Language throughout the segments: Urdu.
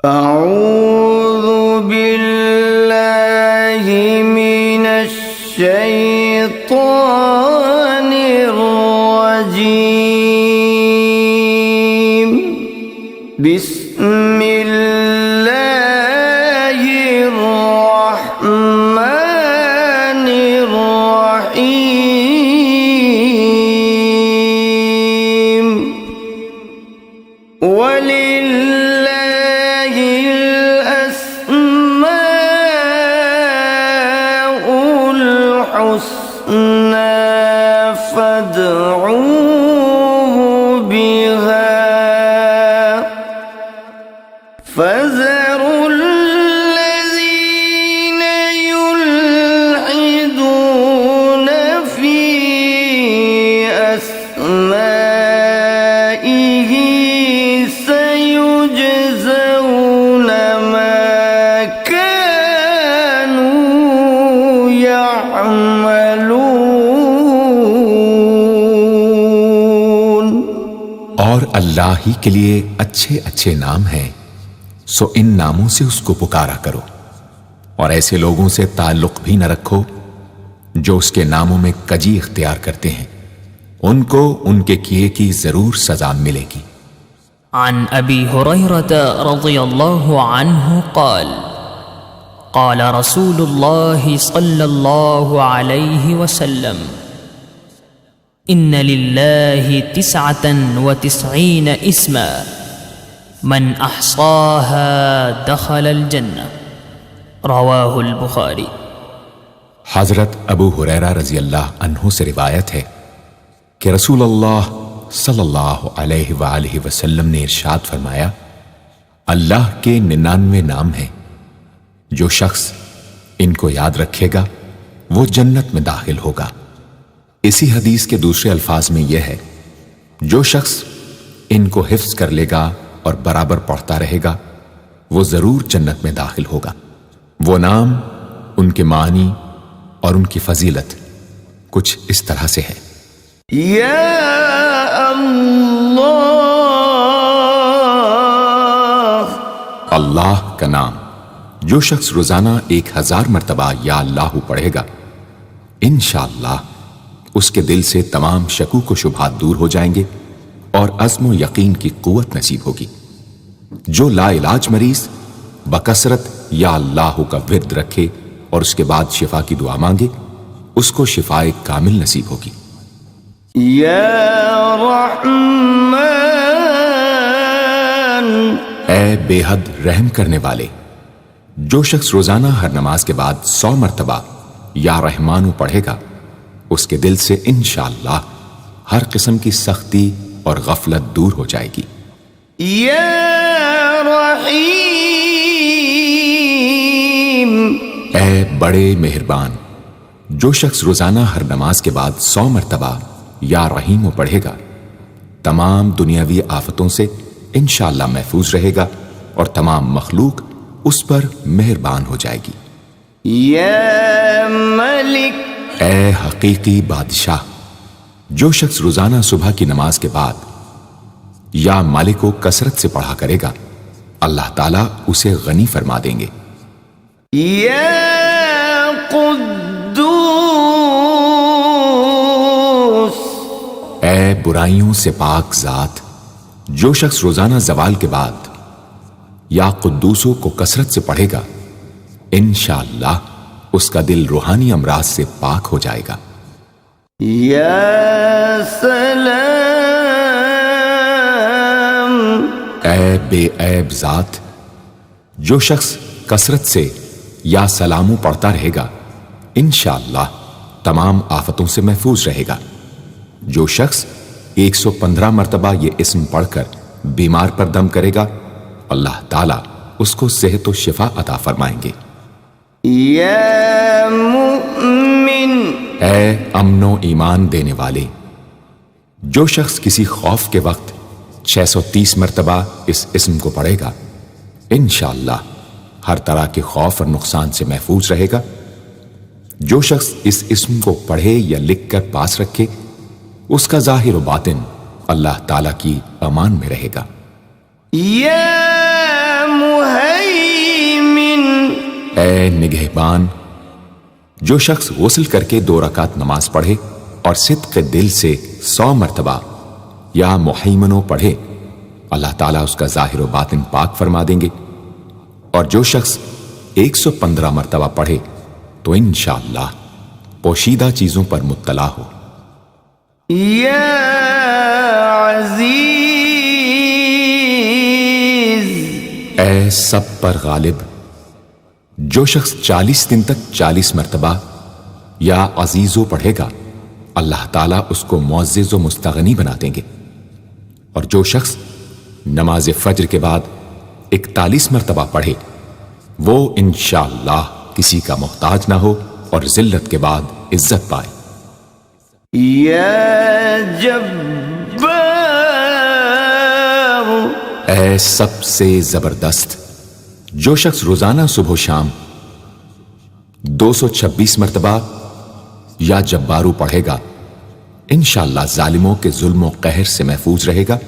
اعوذ باللہ من الشیطان الرجیم بسم اللہ الرحمن الرحیم وَلِلَّهِ الْأَسْمَاءُ الْحُسْنَى فَادْعُوهُ بِهَا فَذَرُوا الَّذِينَ يُلْحِدُونَ فِي أَسْمَائِهِ سيجزون ما كانوا يعملون۔ اور اللہ ہی کے لیے اچھے اچھے نام ہیں، سو ان ناموں سے اس کو پکارا کرو، اور ایسے لوگوں سے تعلق بھی نہ رکھو جو اس کے ناموں میں کجی اختیار کرتے ہیں، ان کو ان کے کیے کی ضرور سزا ملے گی۔ عن ابی ہریرہ رضی اللہ عنہ قال قال رسول اللہ صلی اللہ علیہ وسلم ان للہ 99 اسما من احصاها دخل الجنہ، رواہ البخاری۔ حضرت ابو ہریرہ رضی اللہ عنہ سے روایت ہے کہ رسول اللہ صلی اللہ علیہ وآلہ وسلم نے ارشاد فرمایا، اللہ کے 99 نام ہیں، جو شخص ان کو یاد رکھے گا وہ جنت میں داخل ہوگا۔ اسی حدیث کے دوسرے الفاظ میں یہ ہے، جو شخص ان کو حفظ کر لے گا اور برابر پڑھتا رہے گا وہ ضرور جنت میں داخل ہوگا۔ وہ نام، ان کے معنی اور ان کی فضیلت کچھ اس طرح سے ہے۔ یا اللہ، اللہ کا نام جو شخص روزانہ 1000 مرتبہ یا اللہ پڑھے گا، انشاءاللہ اس کے دل سے تمام شکوک و شبہات دور ہو جائیں گے اور عزم و یقین کی قوت نصیب ہوگی۔ جو لا علاج مریض بکثرت یا اللہ کا ورد رکھے اور اس کے بعد شفا کی دعا مانگے، اس کو شفائے کامل نصیب ہوگی۔ یا رحمان، اے بے حد رحم کرنے والے، جو شخص روزانہ ہر نماز کے بعد 100 مرتبہ یا رحمانو پڑھے گا، اس کے دل سے انشاءاللہ ہر قسم کی سختی اور غفلت دور ہو جائے گی۔ یا رحیم، اے بڑے مہربان، جو شخص روزانہ ہر نماز کے بعد 100 مرتبہ یا رحیم پڑھے گا، تمام دنیاوی آفتوں سے انشاءاللہ محفوظ رہے گا اور تمام مخلوق اس پر مہربان ہو جائے گی۔ یا ملک، اے حقیقی بادشاہ، جو شخص روزانہ صبح کی نماز کے بعد یا مالک کو کثرت سے پڑھا کرے گا، اللہ تعالیٰ اسے غنی فرما دیں گے۔ یا قدوس، اے برائیوں سے پاک ذات، جو شخص روزانہ زوال کے بعد یا قدوسوں کو کثرت سے پڑھے گا، انشاءاللہ اس کا دل روحانی امراض سے پاک ہو جائے گا۔ یا سلام، اے بے عیب ذات، جو شخص کثرت سے یا سلامو پڑھتا رہے گا، انشاءاللہ تمام آفتوں سے محفوظ رہے گا۔ جو شخص 115 مرتبہ یہ اسم پڑھ کر بیمار پر دم کرے گا، اللہ تعالیٰ اس کو صحت و شفا عطا فرمائیں گے۔ یا مؤمن، اے امن و ایمان دینے والے، جو شخص کسی خوف کے وقت 630 مرتبہ اس اسم کو پڑھے گا، انشاءاللہ ہر طرح کے خوف اور نقصان سے محفوظ رہے گا۔ جو شخص اس اسم کو پڑھے یا لکھ کر پاس رکھے، اس کا ظاہر و باطن اللہ تعالیٰ کی امان میں رہے گا۔ یا مهيمن اے نگہبان، جو شخص غسل کر کے 2 رکعت نماز پڑھے اور صدق دل سے 100 مرتبہ یا محیمنو پڑھے، اللہ تعالیٰ اس کا ظاہر و باطن پاک فرما دیں گے۔ اور جو شخص 115 مرتبہ پڑھے تو انشاءاللہ پوشیدہ چیزوں پر مطلع ہو۔ يا عزيز اے سب پر غالب، جو شخص 40 دن تک 40 مرتبہ یا عزیزو پڑھے گا، اللہ تعالیٰ اس کو معزز و مستغنی بنا دیں گے۔ اور جو شخص نماز فجر کے بعد 41 مرتبہ پڑھے، وہ انشاءاللہ کسی کا محتاج نہ ہو اور ذلت کے بعد عزت پائے۔ يا جبار اے سب سے زبردست، جو شخص روزانہ صبح و شام 226 مرتبہ یا جبارو پڑھے گا، انشاءاللہ ظالموں کے ظلم و قہر سے محفوظ رہے گا۔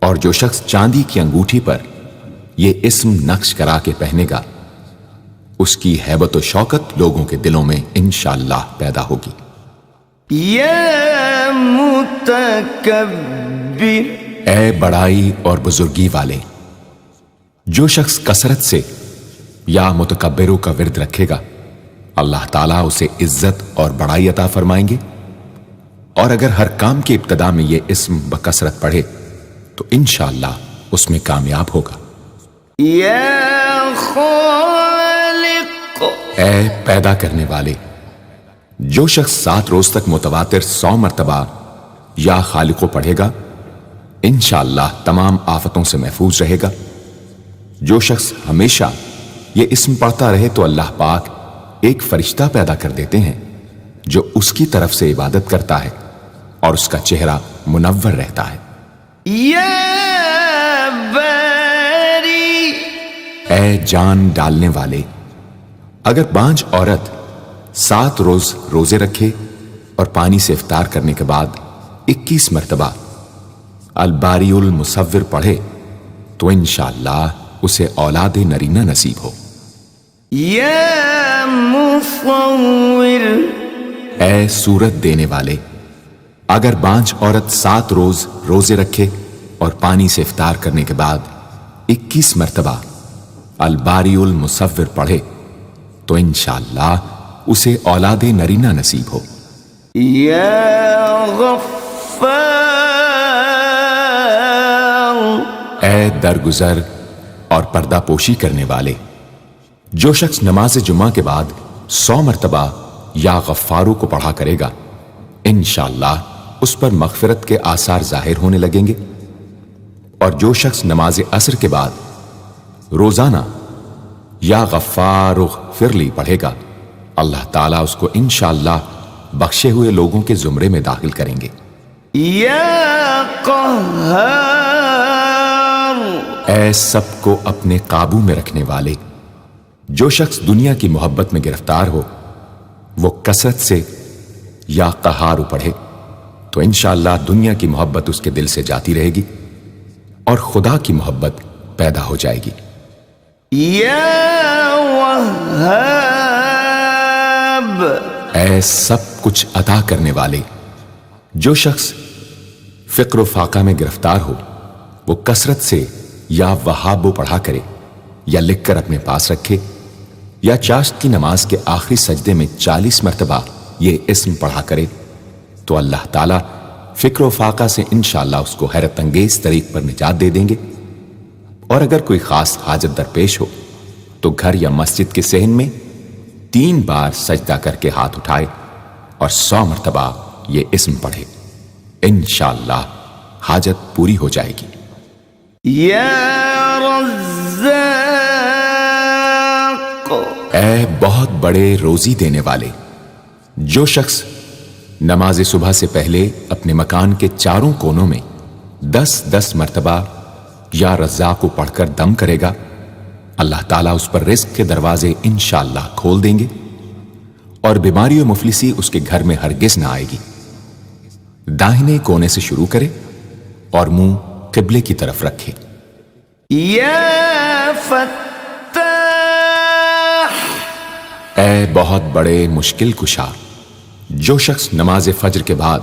اور جو شخص چاندی کی انگوٹھی پر یہ اسم نقش کرا کے پہنے گا، اس کی ہیبت و شوکت لوگوں کے دلوں میں انشاءاللہ پیدا ہوگی۔ يا متكبر اے بڑائی اور بزرگی والے، جو شخص کثرت سے یا متکبروں کا ورد رکھے گا، اللہ تعالیٰ اسے عزت اور بڑائی عطا فرمائیں گے۔ اور اگر ہر کام کی ابتدا میں یہ اسم بکثرت پڑھے تو انشاءاللہ اس میں کامیاب ہوگا۔ يا خالق اے پیدا کرنے والے، جو شخص 7 روز تک متواتر 100 مرتبہ یا خالقو پڑھے گا، انشاءاللہ تمام آفتوں سے محفوظ رہے گا۔ جو شخص ہمیشہ یہ اسم پڑھتا رہے تو اللہ پاک ایک فرشتہ پیدا کر دیتے ہیں جو اس کی طرف سے عبادت کرتا ہے اور اس کا چہرہ منور رہتا ہے۔ يا باري اے جان ڈالنے والے، اگر بانجھ عورت 7 روز روزے رکھے اور پانی سے افطار کرنے کے بعد 21 مرتبہ الباری المصور پڑھے تو انشاءاللہ اسے اولاد نرینہ نصیب ہو۔ يا مصور اے صورت دینے والے، اگر بانجھ عورت 7 روز روزے رکھے اور پانی سے افطار کرنے کے بعد 21 مرتبہ الباری المصور پڑھے تو انشاءاللہ اسے اولاد نرینہ نصیب ہو۔ يا غفار اے درگزر اور پردہ پوشی کرنے والے، جو شخص نماز جمعہ کے بعد 100 مرتبہ یا غفارو کو پڑھا کرے گا، انشاءاللہ اس پر مغفرت کے آثار ظاہر ہونے لگیں گے۔ اور جو شخص نماز عصر کے بعد روزانہ یا غفار اغفر لی پڑھے گا، اللہ تعالیٰ اس کو انشاءاللہ بخشے ہوئے لوگوں کے زمرے میں داخل کریں گے۔ يا قهار اے سب کو اپنے قابو میں رکھنے والے، جو شخص دنیا کی محبت میں گرفتار ہو وہ کثرت سے یا قہارو پڑھے تو انشاءاللہ دنیا کی محبت اس کے دل سے جاتی رہے گی اور خدا کی محبت پیدا ہو جائے گی۔ يا وهاب اے سب کچھ عطا کرنے والے، جو شخص فقر و فاقہ میں گرفتار ہو وہ کثرت سے یا وہابو پڑھا کرے یا لکھ کر اپنے پاس رکھے یا چاشت کی نماز کے آخری سجدے میں 40 مرتبہ یہ اسم پڑھا کرے تو اللہ تعالیٰ فکر و فاقہ سے انشاءاللہ اس کو حیرت انگیز طریق پر نجات دے دیں گے۔ اور اگر کوئی خاص حاجت درپیش ہو تو گھر یا مسجد کے صحن میں 3 بار سجدہ کر کے ہاتھ اٹھائے اور 100 مرتبہ یہ اسم پڑھے، انشاءاللہ حاجت پوری ہو جائے گی۔ يا رزاق اے بہت بڑے روزی دینے والے، جو شخص نماز صبح سے پہلے اپنے مکان کے چاروں کونوں میں 10 مرتبہ یا رزاق کو پڑھ کر دم کرے گا، اللہ تعالیٰ اس پر رزق کے دروازے انشاءاللہ کھول دیں گے اور بیماری و مفلسی اس کے گھر میں ہرگز نہ آئے گی۔ داہنے کونے سے شروع کرے اور منہ قبلے کی طرف رکھے۔ يا فتاح. اے بہت بڑے مشکل کشا، جو شخص نماز فجر کے بعد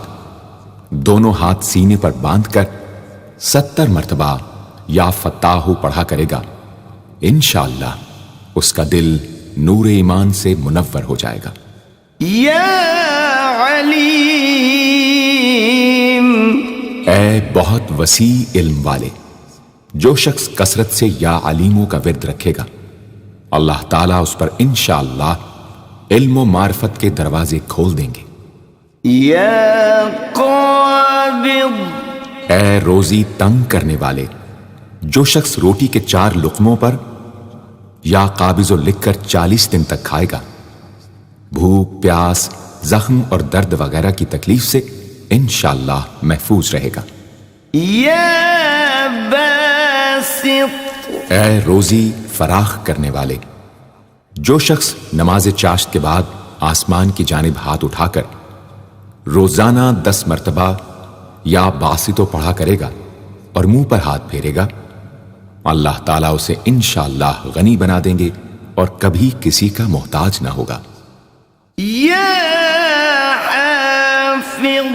دونوں ہاتھ سینے پر باندھ کر 70 مرتبہ یا فتاح پڑھا کرے گا، انشاءاللہ اس کا دل نور ایمان سے منور ہو جائے گا۔ یا علیم، اے بہت وسیع علم والے، جو شخص کثرت سے یا علیموں کا ورد رکھے گا، اللہ تعالیٰ اس پر انشاءاللہ علم و معرفت کے دروازے کھول دیں گے۔ یا قابض، اے روزی تنگ کرنے والے، جو شخص روٹی کے 4 لقموں پر یا قابض لکھ کر 40 دن تک کھائے گا، بھوک، پیاس، زخم اور درد وغیرہ کی تکلیف سے انشاءاللہ محفوظ رہے گا۔ یا باسط، اے روزی فراخ کرنے والے، جو شخص نماز چاشت کے بعد آسمان کی جانب ہاتھ اٹھا کر روزانہ 10 مرتبہ یا باسطو پڑھا کرے گا اور منہ پر ہاتھ پھیرے گا، اللہ تعالیٰ اسے انشاءاللہ غنی بنا دیں گے اور کبھی کسی کا محتاج نہ ہوگا۔ یا حافظ،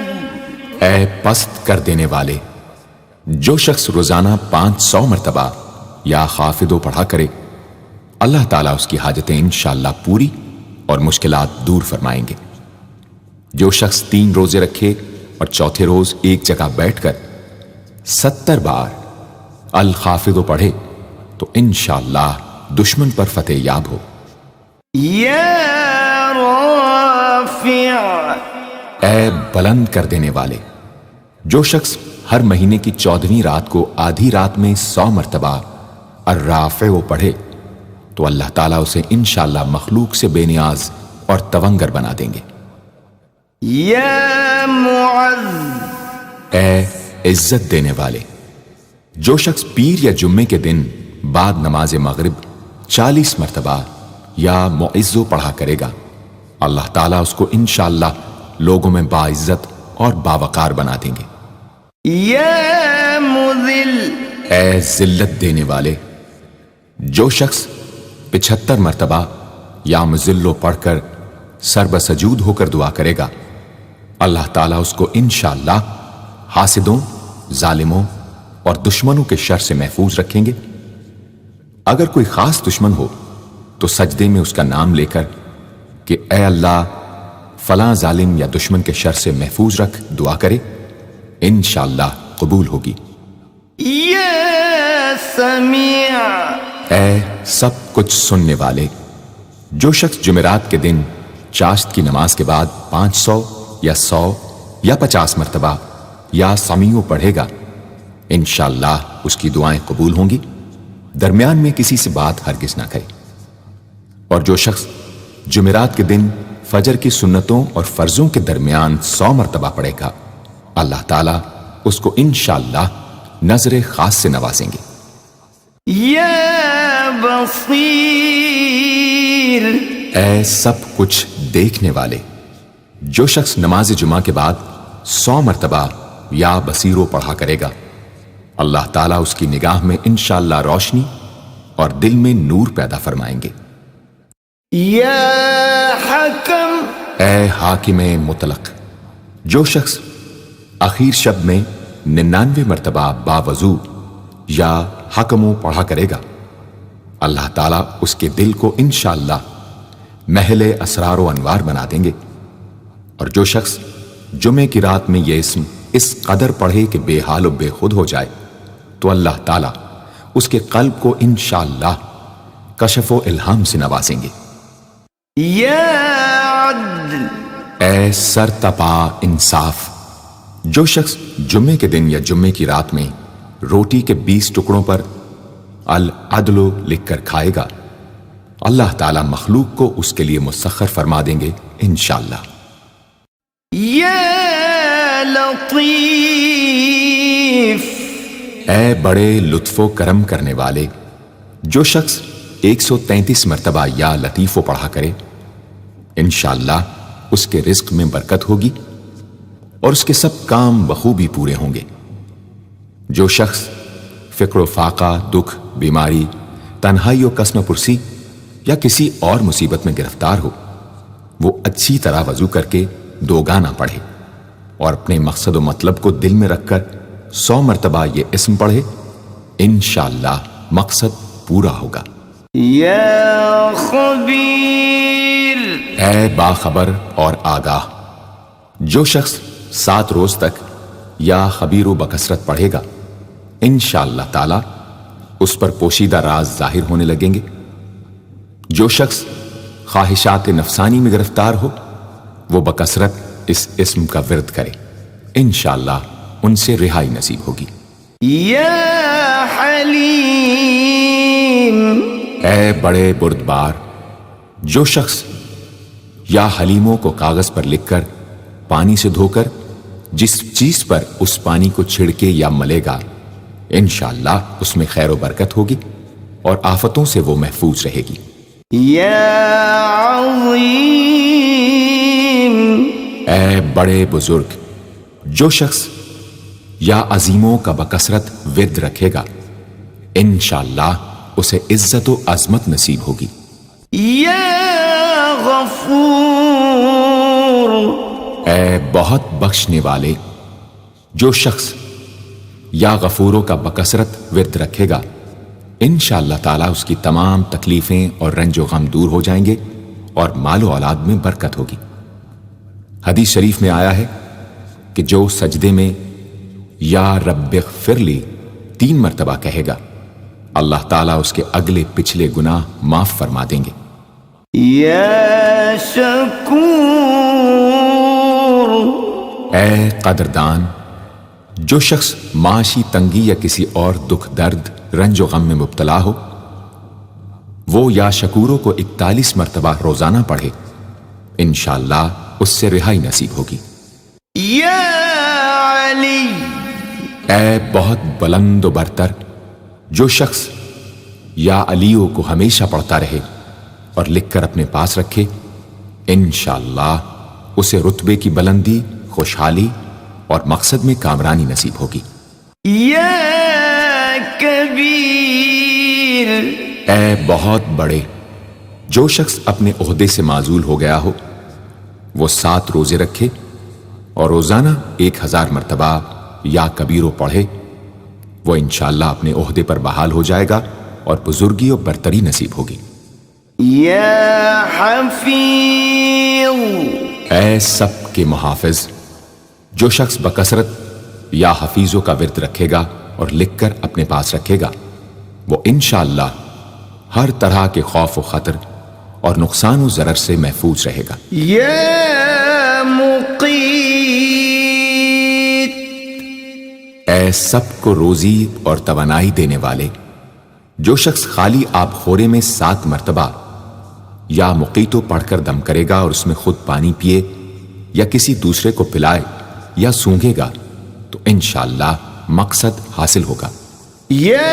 اے پست کر دینے والے، جو شخص روزانہ 500 مرتبہ یا خافضو پڑھا کرے، اللہ تعالیٰ اس کی حاجتیں انشاءاللہ پوری اور مشکلات دور فرمائیں گے۔ جو شخص 3 روزے رکھے اور چوتھے روز ایک جگہ بیٹھ کر 70 بار الخافض پڑھے تو انشاءاللہ دشمن پر فتح یاب ہو۔ یا رافع، اے بلند کر دینے والے، جو شخص ہر مہینے کی 14ویں رات کو آدھی رات میں 100 مرتبہ الرافع پڑھے تو اللہ تعالیٰ اسے انشاءاللہ مخلوق سے بے نیاز اور تونگر بنا دیں گے۔ یا معز، اے عزت دینے والے، جو شخص پیر یا جمعے کے دن بعد نماز مغرب 40 مرتبہ یا معزو پڑھا کرے گا، اللہ تعالیٰ اس کو انشاءاللہ لوگوں میں باعزت اور باوقار بنا دیں گے۔ یا مذل، اے ذلت دینے والے، جو شخص 75 مرتبہ یا مذلو پڑھ کر سر بسجود ہو کر دعا کرے گا، اللہ تعالیٰ اس کو انشاءاللہ حاسدوں، ظالموں اور دشمنوں کے شر سے محفوظ رکھیں گے۔ اگر کوئی خاص دشمن ہو تو سجدے میں اس کا نام لے کر کہ اے اللہ فلاں ظالم یا دشمن کے شر سے محفوظ رکھ دعا کرے، انشاءاللہ قبول ہوگی۔ یا سمیع، اے سب کچھ سننے والے، جو شخص جمعرات کے دن چاشت کی نماز کے بعد 500 یا 100 یا 50 مرتبہ یا سمیع پڑھے گا، انشاءاللہ اس کی دعائیں قبول ہوں گی، درمیان میں کسی سے بات ہرگز نہ کرے۔ اور جو شخص جمعرات کے دن فجر کی سنتوں اور فرضوں کے درمیان 100 مرتبہ پڑھے گا، اللہ تعالیٰ اس کو انشاءاللہ نظر خاص سے نوازیں گے۔ یا بصیر، اے سب کچھ دیکھنے والے، جو شخص نماز جمعہ کے بعد 100 مرتبہ یا بصیرو پڑھا کرے گا، اللہ تعالیٰ اس کی نگاہ میں انشاءاللہ روشنی اور دل میں نور پیدا فرمائیں گے۔ یا حکم، اے حاکم مطلق، جو شخص آخر شب میں 99 مرتبہ باوضو یا حکمو پڑھا کرے گا، اللہ تعالیٰ اس کے دل کو انشاءاللہ محل اسرار و انوار بنا دیں گے۔ اور جو شخص جمعے کی رات میں یہ اسم اس قدر پڑھے کہ بے حال و بے خود ہو جائے تو اللہ تعالیٰ اس کے قلب کو انشاءاللہ کشف و الہام سے نوازیں گے۔ یا عدل، اے سر تپا انصاف، جو شخص جمعے کے دن یا جمعے کی رات میں روٹی کے 20 ٹکڑوں پر العدل لکھ کر کھائے گا، اللہ تعالیٰ مخلوق کو اس کے لیے مسخر فرما دیں گے انشاءاللہ۔ یا لطیف، اے بڑے لطف و کرم کرنے والے، جو شخص 133 مرتبہ یا لطیفو پڑھا کرے، انشاءاللہ اس کے رزق میں برکت ہوگی اور اس کے سب کام بخوبی پورے ہوں گے۔ جو شخص فقر و فاقہ، دکھ، بیماری، تنہائی و قسم پرسی یا کسی اور مصیبت میں گرفتار ہو، وہ اچھی طرح وضو کر کے 2 گانا پڑھے اور اپنے مقصد و مطلب کو دل میں رکھ کر 100 مرتبہ یہ اسم پڑھے، انشاءاللہ مقصد پورا ہوگا۔ یا خبیر، اے باخبر اور آگاہ، جو شخص 7 روز تک یا خبیر و بکثرت پڑھے گا، انشاءاللہ تعالی اس پر پوشیدہ راز ظاہر ہونے لگیں گے۔ جو شخص خواہشات نفسانی میں گرفتار ہو، وہ بکثرت اس اسم کا ورد کرے، انشاءاللہ ان سے رہائی نصیب ہوگی۔ یا حلیم، اے بڑے بردبار، جو شخص یا حلیموں کو کاغذ پر لکھ کر پانی سے دھو کر جس چیز پر اس پانی کو چھڑکے یا ملے گا، انشاءاللہ اس میں خیر و برکت ہوگی اور آفتوں سے وہ محفوظ رہے گی۔ یا عظیم، اے بڑے بزرگ، جو شخص یا عظیموں کا بکثرت ورد رکھے گا، انشاءاللہ اسے عزت و عظمت نصیب ہوگی۔ یا غفور، اے بہت بخشنے والے، جو شخص یا غفوروں کا بکثرت ورد رکھے گا، انشاءاللہ تعالی اس کی تمام تکلیفیں اور رنج و غم دور ہو جائیں گے اور مال و اولاد میں برکت ہوگی۔ حدیث شریف میں آیا ہے کہ جو سجدے میں یا رب اغفر لی 3 مرتبہ کہے گا، اللہ تعالیٰ اس کے اگلے پچھلے گناہ معاف فرما دیں گے۔ یا شکور، اے قدردان، جو شخص معاشی تنگی یا کسی اور دکھ درد رنج و غم میں مبتلا ہو، وہ یا شکوروں کو 41 مرتبہ روزانہ پڑھے، انشاءاللہ اس سے رہائی نصیب ہوگی۔ یا علی، اے بہت بلند و برتر، جو شخص یا علیوں کو ہمیشہ پڑھتا رہے اور لکھ کر اپنے پاس رکھے، انشاءاللہ اسے رتبے کی بلندی، خوشحالی اور مقصد میں کامرانی نصیب ہوگی۔ یا کبیر، اے بہت بڑے، جو شخص اپنے عہدے سے معزول ہو گیا ہو، وہ 7 روزے رکھے اور روزانہ 1000 مرتبہ یا کبیرو پڑھے، وہ انشاءاللہ اپنے عہدے پر بحال ہو جائے گا اور بزرگی و برتری نصیب ہوگی۔ یا حفیظ، اے سب کے محافظ، جو شخص بکثرت یا حفیظوں کا ورد رکھے گا اور لکھ کر اپنے پاس رکھے گا، وہ انشاءاللہ ہر طرح کے خوف و خطر اور نقصان و ضرر سے محفوظ رہے گا۔ یا مقیت، اے سب کو روزی اور توانائی دینے والے، جو شخص خالی آب خورے میں 7 مرتبہ یا مقیتو پڑھ کر دم کرے گا اور اس میں خود پانی پیے یا کسی دوسرے کو پلائے یا سونگے گا، تو انشاءاللہ مقصد حاصل ہوگا۔ یا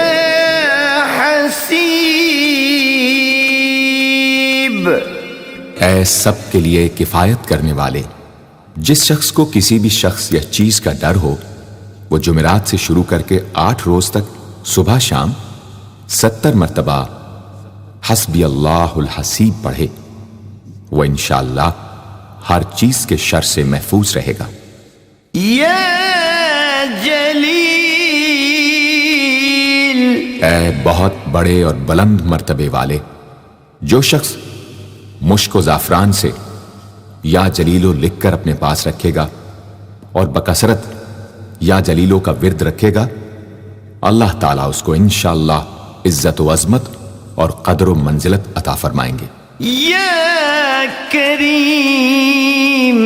حسیب، اے سب کے لیے کفایت کرنے والے، جس شخص کو کسی بھی شخص یا چیز کا ڈر ہو، وہ جمعرات سے شروع کر کے 8 روز تک صبح شام 70 مرتبہ حسبی اللہ الحسیب پڑھے، وہ انشاءاللہ ہر چیز کے شر سے محفوظ رہے گا۔ یا جلیل، اے بہت بڑے اور بلند مرتبے والے، جو شخص مشک و زعفران سے یا جلیلو لکھ کر اپنے پاس رکھے گا اور بکثرت یا جلیلوں کا ورد رکھے گا، اللہ تعالیٰ اس کو انشاءاللہ عزت و عظمت اور قدر و منزلت عطا فرمائیں گے۔ یا کریم،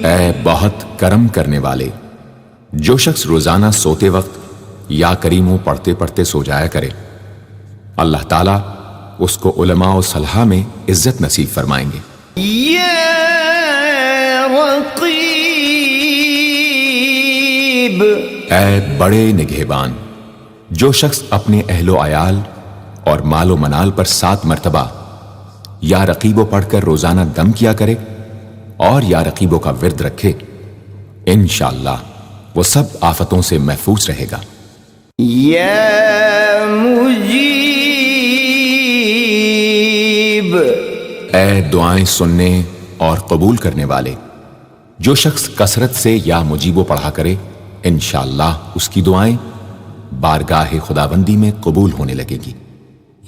اے بہت کرم کرنے والے، جو شخص روزانہ سوتے وقت یا کریموں پڑھتے پڑھتے سو جایا کرے، اللہ تعالیٰ اس کو علماء و صلحاء میں عزت نصیب فرمائیں گے۔ یا رقیب، اے بڑے نگہبان، جو شخص اپنے اہل و عیال اور مال و منال پر 7 مرتبہ یا رقیبو پڑھ کر روزانہ دم کیا کرے اور یا رقیبوں کا ورد رکھے، انشاءاللہ وہ سب آفتوں سے محفوظ رہے گا۔ یا مجیب، اے دعائیں سننے اور قبول کرنے والے، جو شخص کثرت سے یا مجیبو پڑھا کرے انشاءاللہ اس کی دعائیں بارگاہ خداوندی میں قبول ہونے لگے گی۔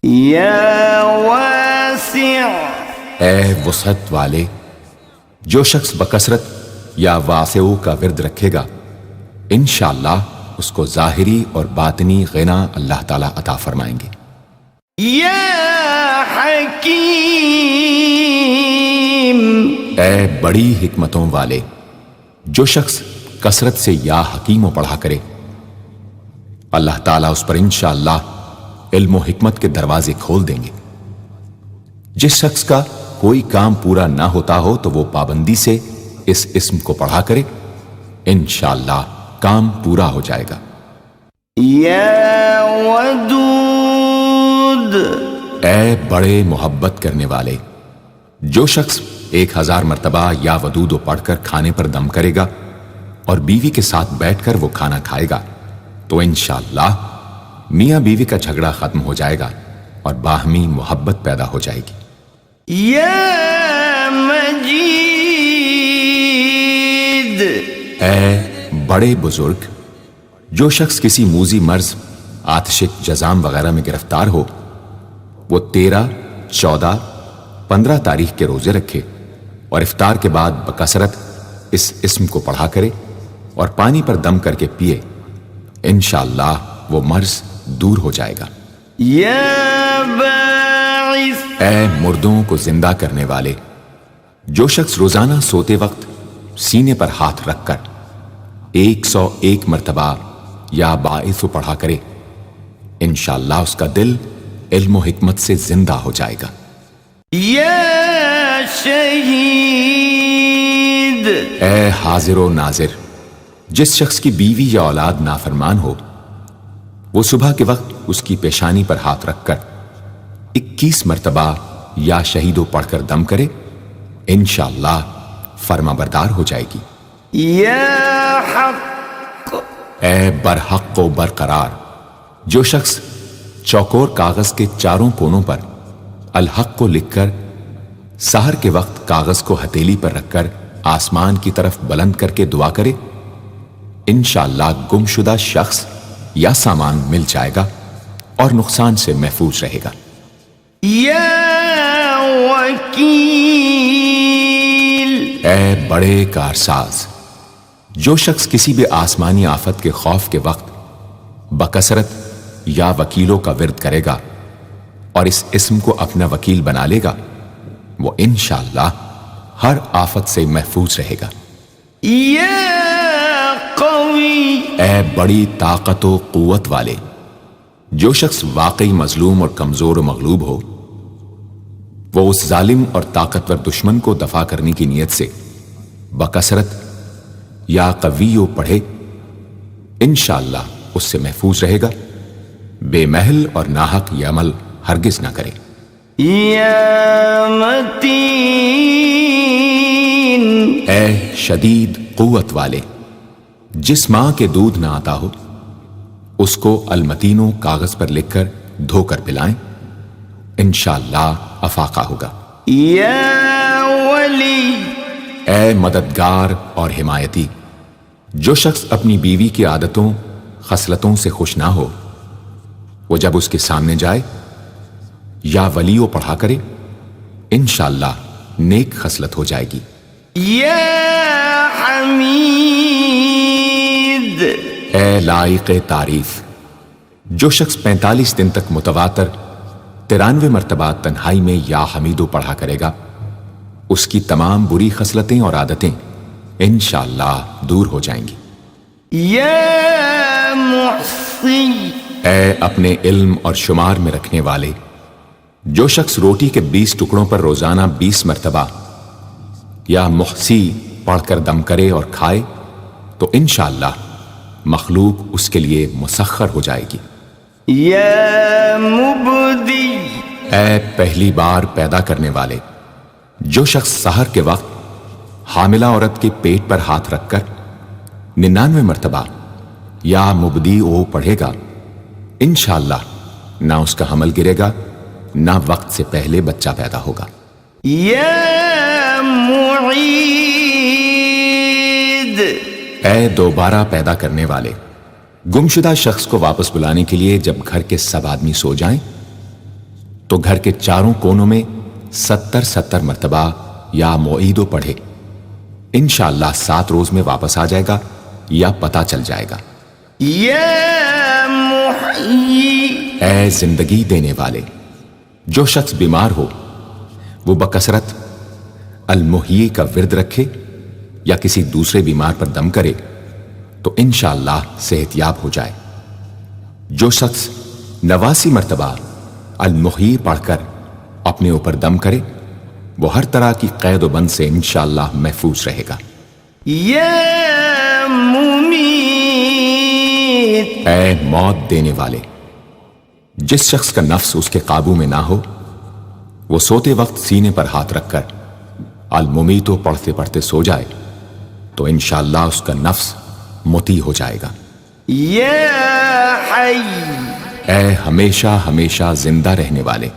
یا واسع، اے وسعت والے، جو شخص بکثرت یا واسعو کا ورد رکھے گا انشاءاللہ اس کو ظاہری اور باطنی غنا اللہ تعالیٰ عطا فرمائیں گے۔ یا حکیم، اے بڑی حکمتوں والے، جو شخص کثرت سے یا حکیموں پڑھا کرے اللہ تعالیٰ اس پر انشاءاللہ علم و حکمت کے دروازے کھول دیں گے۔ جس شخص کا کوئی کام پورا نہ ہوتا ہو تو وہ پابندی سے اس اسم کو پڑھا کرے انشاءاللہ کام پورا ہو جائے گا۔ یا ودود، اے بڑے محبت کرنے والے، جو شخص 1000 مرتبہ یا ودود پڑھ کر کھانے پر دم کرے گا اور بیوی کے ساتھ بیٹھ کر وہ کھانا کھائے گا تو انشاءاللہ میاں بیوی کا جھگڑا ختم ہو جائے گا اور باہمی محبت پیدا ہو جائے گی۔ یا مجید، اے بڑے بزرگ، جو شخص کسی موذی مرض، آتش جزام وغیرہ میں گرفتار ہو وہ 13، 14، 15 تاریخ کے روزے رکھے اور افطار کے بعد بکثرت اس اسم کو پڑھا کرے اور پانی پر دم کر کے پیے انشاءاللہ وہ مرض دور ہو جائے گا۔ یا باعث، اے مردوں کو زندہ کرنے والے، جو شخص روزانہ سوتے وقت سینے پر ہاتھ رکھ کر 101 مرتبہ یا باعث پڑھا کرے انشاءاللہ اس کا دل علم و حکمت سے زندہ ہو جائے گا۔ یا شہید، اے حاضر و ناظر، جس شخص کی بیوی یا اولاد نافرمان ہو وہ صبح کے وقت اس کی پیشانی پر ہاتھ رکھ کر 21 مرتبہ یا شہیدو پڑھ کر دم کرے انشاءاللہ فرما بردار ہو جائے گی۔ یا حق، اے برحق و برقرار، جو شخص چوکور کاغذ کے چاروں کونوں پر الحق کو لکھ کر سحر کے وقت کاغذ کو ہتھیلی پر رکھ کر آسمان کی طرف بلند کر کے دعا کرے انشاءاللہ گم شدہ شخص یا سامان مل جائے گا اور نقصان سے محفوظ رہے گا۔ یا وکیل، اے بڑے کارساز، جو شخص کسی بھی آسمانی آفت کے خوف کے وقت بکثرت یا وکیلوں کا ورد کرے گا اور اس اسم کو اپنا وکیل بنا لے گا وہ انشاءاللہ ہر آفت سے محفوظ رہے گا۔ یا قوی، اے بڑی طاقت و قوت والے، جو شخص واقعی مظلوم اور کمزور و مغلوب ہو وہ اس ظالم اور طاقتور دشمن کو دفاع کرنے کی نیت سے بکثرت یا قویو پڑھے انشاءاللہ اس سے محفوظ رہے گا، بے محل اور ناحق یہ عمل ہرگز نہ کرے۔ یا متین، اے شدید قوت والے، جس ماں کے دودھ نہ آتا ہو اس کو المتینوں کاغذ پر لکھ کر دھو کر پلائیں انشاءاللہ افاقہ ہوگا۔ یا ولی، اے مددگار اور حمایتی، جو شخص اپنی بیوی کی عادتوں خصلتوں سے خوش نہ ہو وہ جب اس کے سامنے جائے یا ولیو پڑھا کرے انشاءاللہ نیک خصلت ہو جائے گی۔ یا حمید، اے لائق تعریف، جو شخص 45 دن تک متواتر 93 مرتبہ تنہائی میں یا حمیدو پڑھا کرے گا اس کی تمام بری خصلتیں اور عادتیں انشاءاللہ دور ہو جائیں گی۔ یا محصی، اے اپنے علم اور شمار میں رکھنے والے، جو شخص روٹی کے 20 ٹکڑوں پر روزانہ 20 مرتبہ یا محصی پڑھ کر دم کرے اور کھائے تو انشاءاللہ مخلوق اس کے لیے مسخر ہو جائے گی۔ یا مبدی، اے پہلی بار پیدا کرنے والے، جو شخص سحر کے وقت حاملہ عورت کے پیٹ پر ہاتھ رکھ کر 99 مرتبہ یا مبدی او پڑھے گا انشاءاللہ نہ اس کا حمل گرے گا نہ وقت سے پہلے بچہ پیدا ہوگا۔ یا معید، اے دوبارہ پیدا کرنے والے، گمشدہ شخص کو واپس بلانے کے لیے جب گھر کے سب آدمی سو جائیں تو گھر کے چاروں کونوں میں 70 مرتبہ یا معیدو پڑھے، انشاءاللہ 7 روز میں واپس آ جائے گا یا پتہ چل جائے گا۔ یا محیی، اے زندگی دینے والے، جو شخص بیمار ہو وہ بکثرت المحیی کا ورد رکھے یا کسی دوسرے بیمار پر دم کرے تو انشاءاللہ صحت یاب ہو جائے۔ جو شخص 89 مرتبہ المحیی پڑھ کر اپنے اوپر دم کرے وہ ہر طرح کی قید و بند سے انشاءاللہ محفوظ رہے گا۔ یا ممیت، اے موت دینے والے، جس شخص کا نفس اس کے قابو میں نہ ہو وہ سوتے وقت سینے پر ہاتھ رکھ کر الممیتو پڑھتے پڑھتے سو جائے تو انشاءاللہ اس کا نفس مطیع ہو جائے گا۔ یا حی، اے ہمیشہ ہمیشہ زندہ رہنے والے،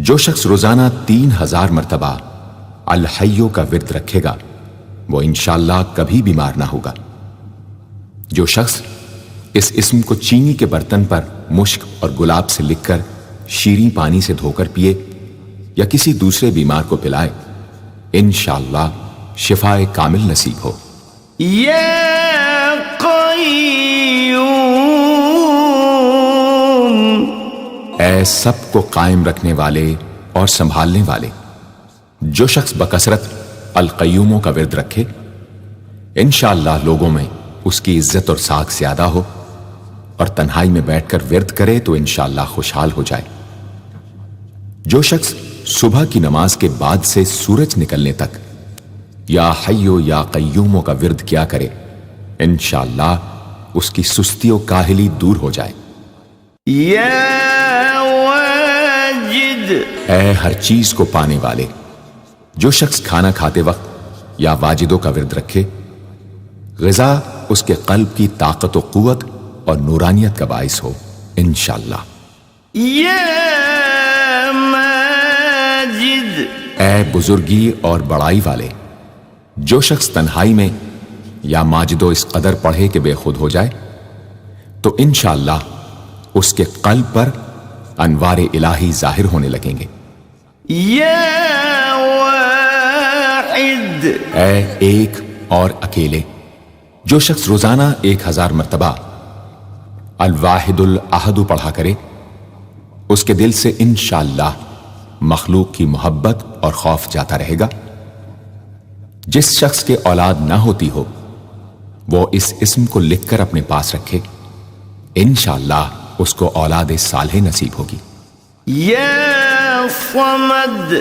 جو شخص روزانہ 3000 مرتبہ الحیو کا ورد رکھے گا وہ انشاءاللہ کبھی بیمار نہ ہوگا۔ جو شخص اس اسم کو چینی کے برتن پر مشک اور گلاب سے لکھ کر شیریں پانی سے دھو کر پیے یا کسی دوسرے بیمار کو پلائے انشاءاللہ شفاء کامل نصیب ہو۔ یا قیوم، اے سب کو قائم رکھنے والے اور سنبھالنے والے، جو شخص بکثرت القیوموں کا ورد رکھے انشاءاللہ لوگوں میں اس کی عزت اور ساکھ زیادہ ہو، اور تنہائی میں بیٹھ کر ورد کرے تو انشاءاللہ خوشحال ہو جائے۔ جو شخص صبح کی نماز کے بعد سے سورج نکلنے تک یا حیو یا قیوموں کا ورد کیا کرے انشاءاللہ اس کی سستی و کاہلی دور ہو جائے۔ یا واجد، اے ہر چیز کو پانے والے، جو شخص کھانا کھاتے وقت یا واجدوں کا ورد رکھے غذا اس کے قلب کی طاقت و قوت اور نورانیت کا باعث ہو انشاءاللہ۔ یا ماجد، اے بزرگی اور بڑائی والے، جو شخص تنہائی میں یا ماجدو اس قدر پڑھے کہ بے خود ہو جائے تو انشاءاللہ اس کے قلب پر انوار الہی ظاہر ہونے لگیں گے۔ یا واحد، اے ایک اور اکیلے، جو شخص روزانہ 1000 مرتبہ الواحد الاحد پڑھا کرے اس کے دل سے انشاءاللہ مخلوق کی محبت اور خوف جاتا رہے گا۔ جس شخص کے اولاد نہ ہوتی ہو وہ اس اسم کو لکھ کر اپنے پاس رکھے انشاءاللہ اس کو اولاد صالح نصیب ہوگی۔ یا صمد،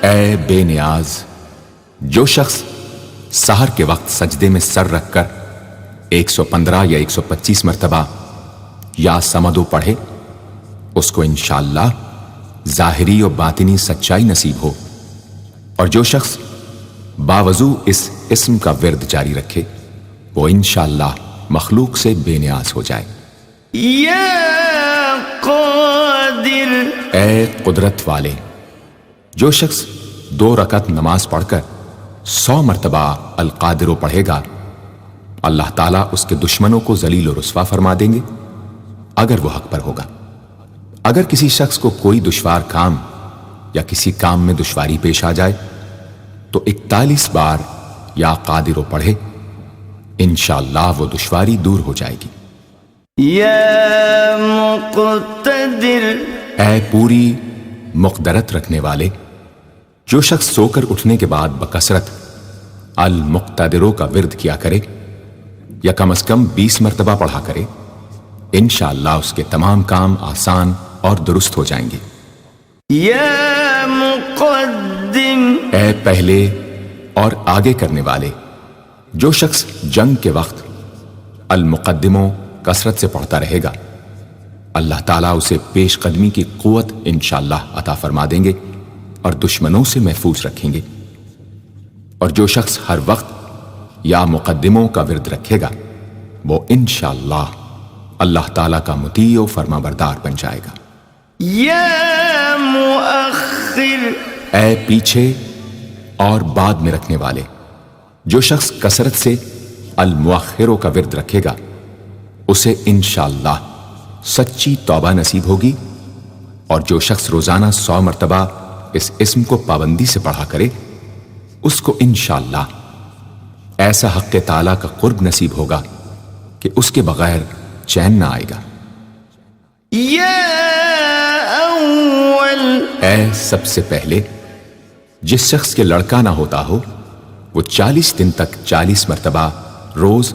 اے بے نیاز، جو شخص سحر کے وقت سجدے میں سر رکھ کر 115 یا 125 مرتبہ یا سمدو پڑھے اس کو انشاءاللہ ظاہری و باطنی سچائی نصیب ہو، اور جو شخص باوضو اس اسم کا ورد جاری رکھے وہ انشاءاللہ مخلوق سے بے نیاز ہو جائے۔ یا قادر، اے قدرت والے، جو شخص 2 رکعت نماز پڑھ کر 100 مرتبہ القادر پڑھے گا اللہ تعالیٰ اس کے دشمنوں کو ذلیل و رسوا فرما دیں گے اگر وہ حق پر ہوگا۔ اگر کسی شخص کو کوئی دشوار کام یا کسی کام میں دشواری پیش آ جائے تو 41 بار یا قادر پڑھے انشاءاللہ وہ دشواری دور ہو جائے گی۔ یا مقتدر، اے پوری مقدرت رکھنے والے، جو شخص سو کر اٹھنے کے بعد بکثرت المقتدروں کا ورد کیا کرے یا کم از کم 20 مرتبہ پڑھا کرے انشاءاللہ اس کے تمام کام آسان اور درست ہو جائیں گے۔ یا مقدم، اے پہلے اور آگے کرنے والے، جو شخص جنگ کے وقت المقدموں کثرت سے پڑھتا رہے گا اللہ تعالیٰ اسے پیش قدمی کی قوت انشاءاللہ عطا فرما دیں گے اور دشمنوں سے محفوظ رکھیں گے۔ اور جو شخص ہر وقت یا مقدموں کا ورد رکھے گا وہ انشاءاللہ اللہ تعالیٰ کا مطیع و فرما بردار بن جائے گا۔ یا مؤخر، اے پیچھے اور بعد میں رکھنے والے، جو شخص کثرت سے المؤخروں کا ورد رکھے گا اسے انشاءاللہ سچی توبہ نصیب ہوگی، اور جو شخص روزانہ 100 مرتبہ اس اسم کو پابندی سے پڑھا کرے اس کو انشاءاللہ ایسا حق تعالیٰ کا قرب نصیب ہوگا کہ اس کے بغیر چین نہ آئے گا۔ یا اول اے سب سے پہلے جس شخص کے لڑکا نہ ہوتا ہو وہ 40 دن تک 40 مرتبہ روز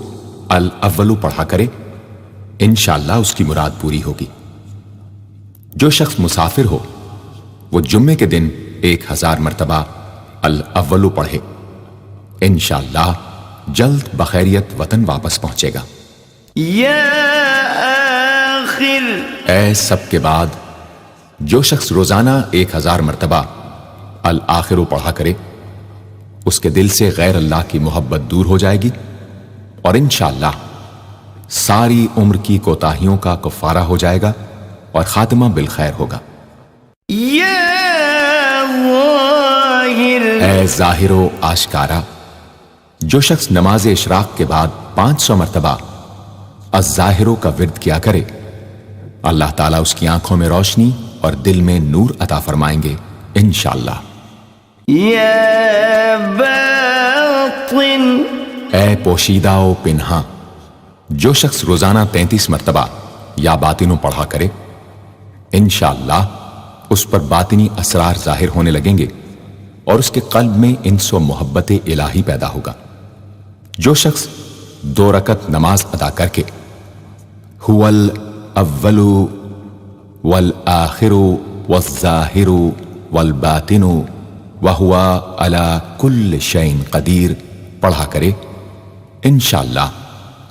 الاولو پڑھا کرے، انشاءاللہ اس کی مراد پوری ہوگی۔ جو شخص مسافر ہو وہ جمعے کے دن 1000 مرتبہ الاولو پڑھے، انشاءاللہ جلد بخیریت وطن واپس پہنچے گا۔ یا آخر اے سب کے بعد جو شخص روزانہ 1000 مرتبہ الآخرو پڑھا کرے اس کے دل سے غیر اللہ کی محبت دور ہو جائے گی، اور انشاءاللہ ساری عمر کی کوتاہیوں کا کفارہ ہو جائے گا اور خاتمہ بالخیر ہوگا۔ یا ظاہر اے ظاہر و آشکارا جو شخص نماز اشراق کے بعد 500 مرتبہ الظاہرو کا ورد کیا کرے اللہ تعالیٰ اس کی آنکھوں میں روشنی اور دل میں نور عطا فرمائیں گے انشاءاللہ۔ یا باطن اے پوشیدہ و پنہاں جو شخص روزانہ 33 مرتبہ یا باطنوں پڑھا کرے انشاءاللہ اس پر باطنی اسرار ظاہر ہونے لگیں گے اور اس کے قلب میں انس و محبت الہی پیدا ہوگا۔ جو شخص 2 رکعت نماز ادا کر کے هو الاول والآخر والظاہر والباطن وهو على كل شيء قدیر پڑھا کرے انشاءاللہ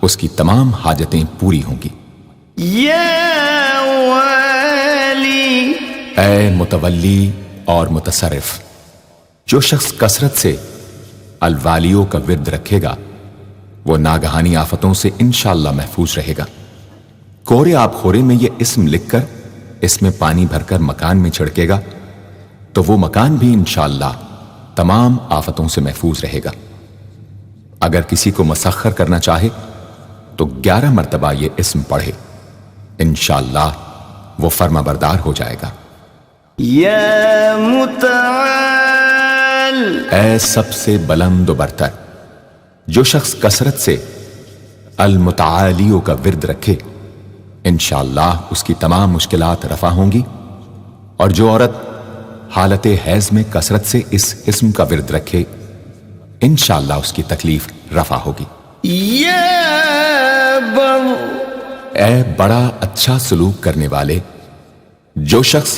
اس کی تمام حاجتیں پوری ہوں گی۔ یا والی اے متولی اور متصرف جو شخص کثرت سے الوالیوں کا ورد رکھے گا وہ ناگہانی آفتوں سے انشاءاللہ محفوظ رہے گا۔ کورے آب خورے میں یہ اسم لکھ کر اس میں پانی بھر کر مکان میں چھڑکے گا تو وہ مکان بھی انشاءاللہ تمام آفتوں سے محفوظ رہے گا۔ اگر کسی کو مسخر کرنا چاہے تو 11 مرتبہ یہ اسم پڑھے انشاءاللہ وہ فرما بردار ہو جائے گا۔ یا متعال اے سب سے بلند و برتر جو شخص کثرت سے المتعالیوں کا ورد رکھے انشاءاللہ اس کی تمام مشکلات رفع ہوں گی، اور جو عورت حالت حیض میں کثرت سے اس اسم کا ورد رکھے انشاءاللہ اس کی تکلیف رفع ہوگی۔ یا بر اے بڑا اچھا سلوک کرنے والے جو شخص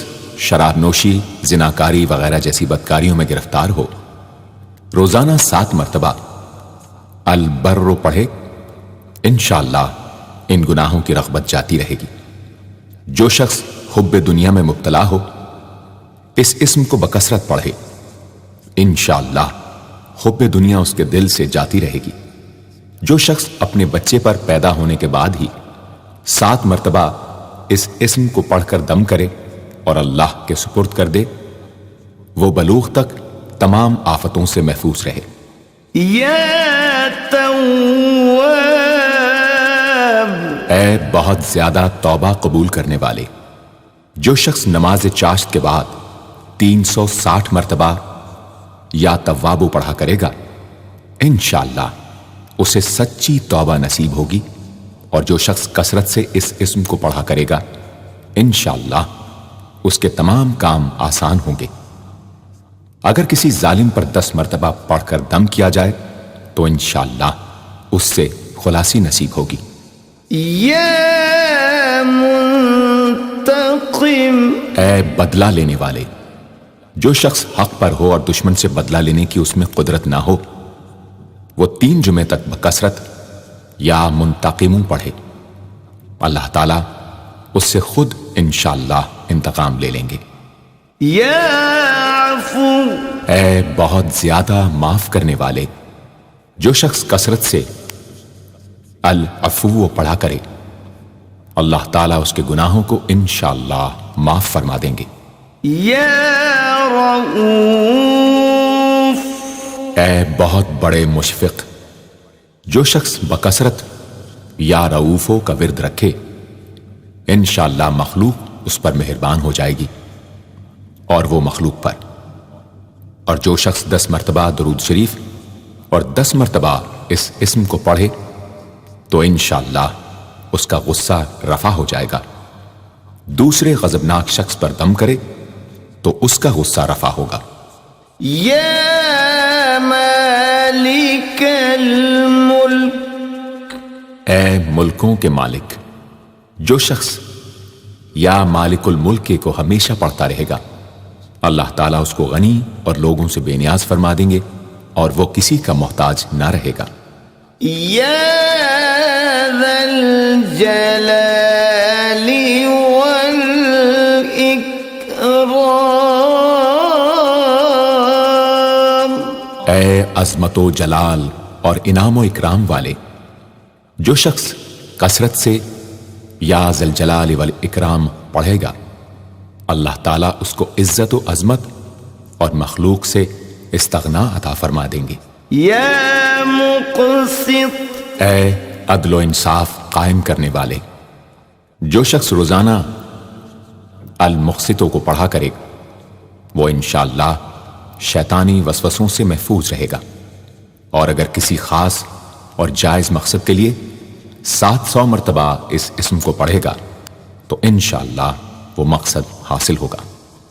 شراب نوشی، زناکاری وغیرہ جیسی بدکاریوں میں گرفتار ہو روزانہ 7 مرتبہ البر پڑھے انشاءاللہ ان گناہوں کی رغبت جاتی رہے گی۔ جو شخص حب دنیا میں مبتلا ہو اس اسم کو بکثرت پڑھے انشاءاللہ حب دنیا اس کے دل سے جاتی رہے گی۔ جو شخص اپنے بچے پر پیدا ہونے کے بعد ہی 7 مرتبہ اس اسم کو پڑھ کر دم کرے اور اللہ کے سپرد کر دے وہ بلوغ تک تمام آفتوں سے محفوظ رہے۔ یا تواب اے بہت زیادہ توبہ قبول کرنے والے جو شخص نماز چاشت کے بعد 360 مرتبہ یا توابو پڑھا کرے گا انشاءاللہ اسے سچی توبہ نصیب ہوگی، اور جو شخص کثرت سے اس اسم کو پڑھا کرے گا انشاءاللہ اس کے تمام کام آسان ہوں گے۔ اگر کسی ظالم پر 10 مرتبہ پڑھ کر دم کیا جائے تو انشاءاللہ اس سے خلاصی نصیب ہوگی۔ یا منتقم اے بدلہ لینے والے جو شخص حق پر ہو اور دشمن سے بدلہ لینے کی اس میں قدرت نہ ہو وہ 3 جمعے تک بکثرت یا منتقموں پڑھے، اللہ تعالیٰ اس سے خود انشاءاللہ انتقام لے لیں گے۔ یا عفو اے بہت زیادہ معاف کرنے والے جو شخص کثرت سے العفو پڑھا کرے اللہ تعالیٰ اس کے گناہوں کو انشاءاللہ معاف فرما دیں گے۔ يا رؤوف اے بہت بڑے مشفق، جو شخص بکثرت یا رؤوفو کا ورد رکھے انشاءاللہ مخلوق اس پر مہربان ہو جائے گی، اور وہ مخلوق پر۔ اور جو شخص 10 مرتبہ درود شریف اور 10 مرتبہ اس اسم کو پڑھے تو انشاءاللہ اس کا غصہ رفع ہو جائے گا۔ دوسرے غضبناک شخص پر دم کرے تو اس کا غصہ رفع ہوگا۔ يا مالك الملك اے ملکوں کے مالک، جو شخص یا مالک الملک کو ہمیشہ پڑھتا رہے گا اللہ تعالیٰ اس کو غنی اور لوگوں سے بے نیاز فرما دیں گے اور وہ کسی کا محتاج نہ رہے گا۔ يا ذا الجلال والإكرام اے عظمت و جلال اور انعام و اکرام والے، جو شخص کثرت سے یا ذا الجلال والاکرام پڑھے گا اللہ تعالیٰ اس کو عزت و عظمت اور مخلوق سے استغنا عطا فرما دیں گے۔ يا مقسط اے عدل و انصاف قائم کرنے والے، جو شخص روزانہ المقسطوں کو پڑھا کرے وہ انشاءاللہ شیطانی وسوسوں سے محفوظ رہے گا، اور اگر کسی خاص اور جائز مقصد کے لیے 700 مرتبہ اس اسم کو پڑھے گا تو انشاءاللہ وہ مقصد حاصل ہوگا۔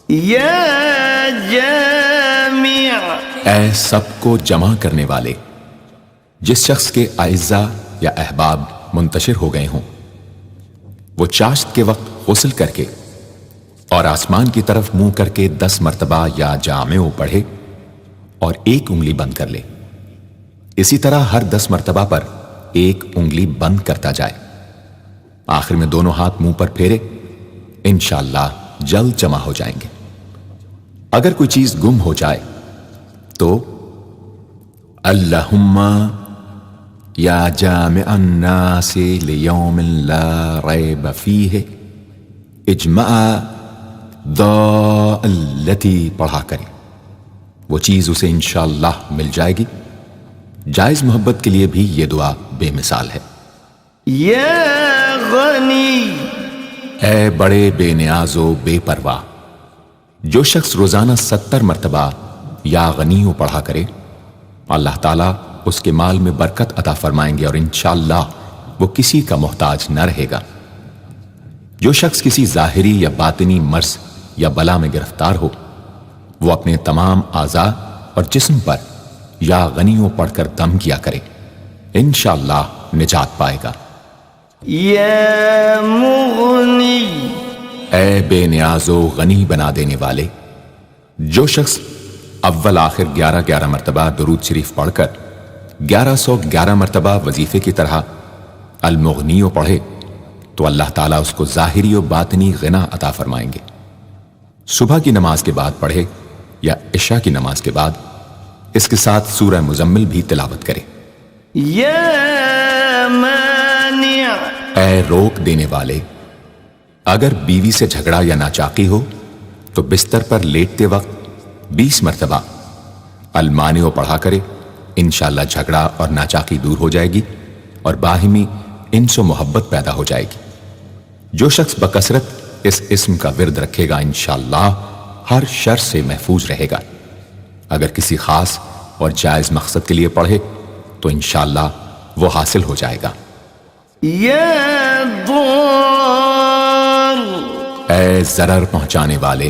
يا جامع اے سب کو جمع کرنے والے، جس شخص کے اعزاء یا احباب منتشر ہو گئے ہوں وہ چاشت کے وقت غسل کر کے اور آسمان کی طرف منہ کر کے 10 مرتبہ یا جامع پڑھے اور 1 انگلی بند کر لے۔ اسی طرح ہر 10 مرتبہ پر 1 انگلی بند کرتا جائے، آخر میں دونوں ہاتھ منہ پر پھیرے، انشاءاللہ جلد جمع ہو جائیں گے۔ اگر کوئی چیز گم ہو جائے تو اللہم یا جامع الناس لیوم لا ریب فیہ اجمع التی پڑھا کرے، وہ چیز اسے انشاءاللہ مل جائے گی۔ جائز محبت کے لیے بھی یہ دعا بے مثال ہے۔ يا غنی اے بڑے بے نیاز و بے پرواہ، جو شخص روزانہ 70 مرتبہ یا غنیوں پڑھا کرے اللہ تعالیٰ اس کے مال میں برکت عطا فرمائیں گے اور انشاءاللہ وہ کسی کا محتاج نہ رہے گا۔ جو شخص کسی ظاہری یا باطنی مرض یا بلا میں گرفتار ہو وہ اپنے تمام اعضاء اور جسم پر یا غنیوں پڑھ کر دم کیا کرے، انشاءاللہ نجات پائے گا۔ يا مغنی اے بے نیاز و غنی بنا دینے والے، جو شخص اول آخر 11 مرتبہ درود شریف پڑھ کر 1111 مرتبہ وظیفے کی طرح المغنی پڑھے تو اللہ تعالیٰ اس کو ظاہری و باطنی غنا عطا فرمائیں گے۔ صبح کی نماز کے بعد پڑھے یا عشاء کی نماز کے بعد اس کے ساتھ سورہ مزمل بھی تلاوت کرے۔ يا مانع اے روک دینے والے، اگر بیوی سے جھگڑا یا ناچاقی ہو تو بستر پر لیٹتے وقت 20 مرتبہ المانع پڑھا کرے، انشاءاللہ جھگڑا اور ناچاقی دور ہو جائے گی اور باہمی انس و محبت پیدا ہو جائے گی۔ جو شخص بکثرت اس اسم کا ورد رکھے گا انشاءاللہ ہر شر سے محفوظ رہے گا۔ اگر کسی خاص اور جائز مقصد کے لیے پڑھے تو انشاءاللہ وہ حاصل ہو جائے گا۔ يا ضار اے ضرر پہنچانے والے،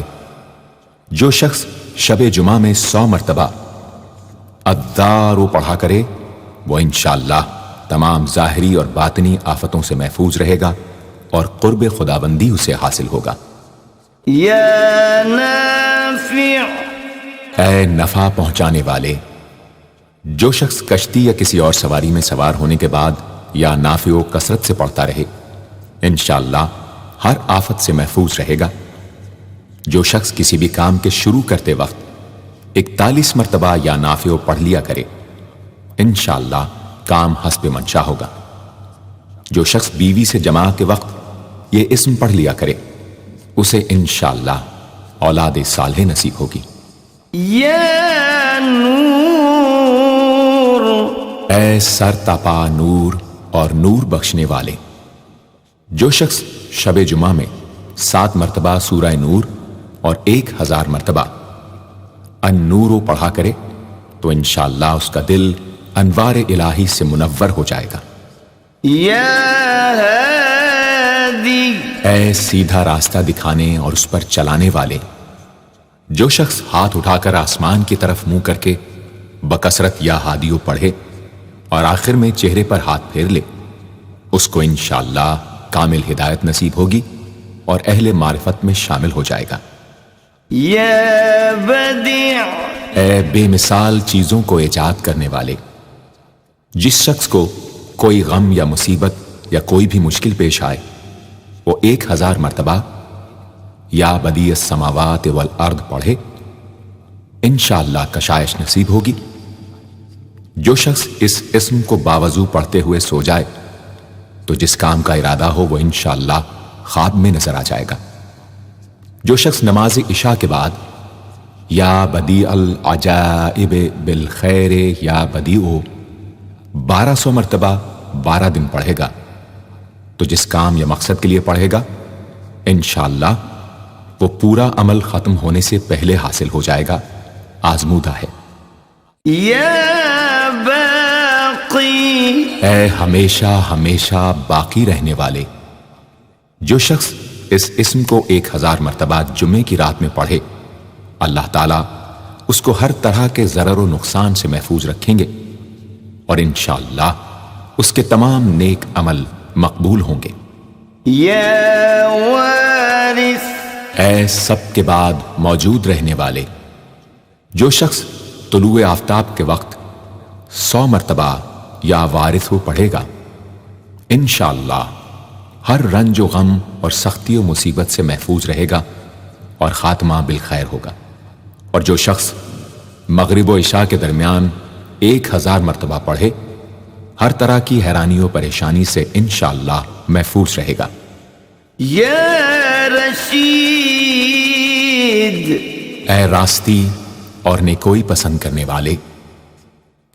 جو شخص شب جمعہ میں 100 مرتبہ الدار پڑھا کرے وہ انشاءاللہ تمام ظاہری اور باطنی آفتوں سے محفوظ رہے گا اور قرب خداوندی اسے حاصل ہوگا۔ يا نافع اے نفع پہنچانے والے، جو شخص کشتی یا کسی اور سواری میں سوار ہونے کے بعد یا نافع و کثرت سے پڑھتا رہے انشاءاللہ ہر آفت سے محفوظ رہے گا۔ جو شخص کسی بھی کام کے شروع کرتے وقت 41 مرتبہ یا نافع پڑھ لیا کرے انشاءاللہ کام حسب منشا ہوگا۔ جو شخص بیوی سے جماع کے وقت یہ اسم پڑھ لیا کرے اسے انشاءاللہ اولاد صالح نصیب ہوگی۔ یا نور، اے سر تپا نور اور نور بخشنے والے، جو شخص شب جمعہ میں 7 مرتبہ سورہ نور اور 1000 مرتبہ النور پڑھا کرے تو انشاءاللہ اس کا دل انوار الہی سے منور ہو جائے گا۔ یا ہادی، اے سیدھا راستہ دکھانے اور اس پر چلانے والے، جو شخص ہاتھ اٹھا کر آسمان کی طرف منہ کر کے بکثرت یا ہادیو پڑھے اور آخر میں چہرے پر ہاتھ پھیر لے، اس کو انشاءاللہ کامل ہدایت نصیب ہوگی اور اہل معرفت میں شامل ہو جائے گا۔ یا بدیع، اے بے مثال چیزوں کو ایجاد کرنے والے، جس شخص کو کوئی غم یا مصیبت یا کوئی بھی مشکل پیش آئے وہ 1000 مرتبہ یا بدیع السماوات والارض پڑھے، انشاءاللہ کشائش نصیب ہوگی۔ جو شخص اس اسم کو باوضو پڑھتے ہوئے سو جائے تو جس کام کا ارادہ ہو وہ انشاءاللہ خواب میں نظر آ جائے گا۔ جو شخص نماز عشاء کے بعد یا بدیع العجائب بالخیر یا بدیع 1200 مرتبہ 12 دن پڑھے گا تو جس کام یا مقصد کے لیے پڑھے گا انشاءاللہ وہ پورا عمل ختم ہونے سے پہلے حاصل ہو جائے گا، آزمودہ ہے۔ یا باقی، اے ہمیشہ ہمیشہ باقی رہنے والے، جو شخص اس اسم کو 1000 مرتبہ جمعے کی رات میں پڑھے اللہ تعالیٰ اس کو ہر طرح کے ضرر و نقصان سے محفوظ رکھیں گے اور انشاءاللہ اس کے تمام نیک عمل مقبول ہوں گے۔ یا وارث، اے سب کے بعد موجود رہنے والے، جو شخص طلوع آفتاب کے وقت 100 مرتبہ یا وارث ہو پڑھے گا انشاءاللہ ہر رنج و غم اور سختی و مصیبت سے محفوظ رہے گا اور خاتمہ بالخیر ہوگا۔ اور جو شخص مغرب و عشاء کے درمیان 1000 مرتبہ پڑھے ہر طرح کی حیرانی و پریشانی سے انشاءاللہ محفوظ رہے گا۔ یا رشید، اے راستی اور نیکوئی پسند کرنے والے،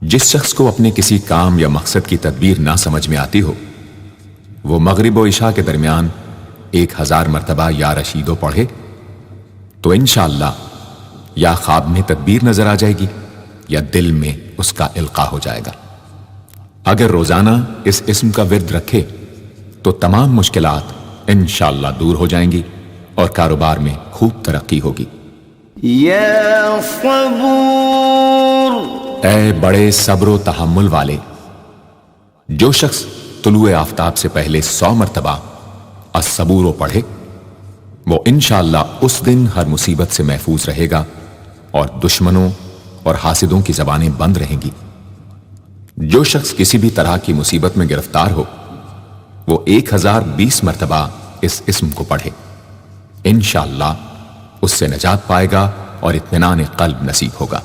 جس شخص کو اپنے کسی کام یا مقصد کی تدبیر نہ سمجھ میں آتی ہو وہ مغرب و عشاء کے درمیان 1000 مرتبہ یا رشیدو پڑھے تو انشاءاللہ یا خواب میں تدبیر نظر آ جائے گی یا دل میں اس کا القاء ہو جائے گا۔ اگر روزانہ اس اسم کا ورد رکھے تو تمام مشکلات انشاءاللہ دور ہو جائیں گی اور کاروبار میں خوب ترقی ہوگی۔ یا صبور، اے بڑے صبر و تحمل والے، جو شخص طلوع آفتاب سے پہلے 100 مرتبہ الصبور پڑھے وہ انشاءاللہ اس دن ہر مصیبت سے محفوظ رہے گا اور دشمنوں اور حاسدوں کی زبانیں بند رہیں گی۔ جو شخص کسی بھی طرح کی مصیبت میں گرفتار ہو وہ 1020 مرتبہ اس اسم کو پڑھے، انشاءاللہ اس سے نجات پائے گا اور اطمینان قلب نصیب ہوگا۔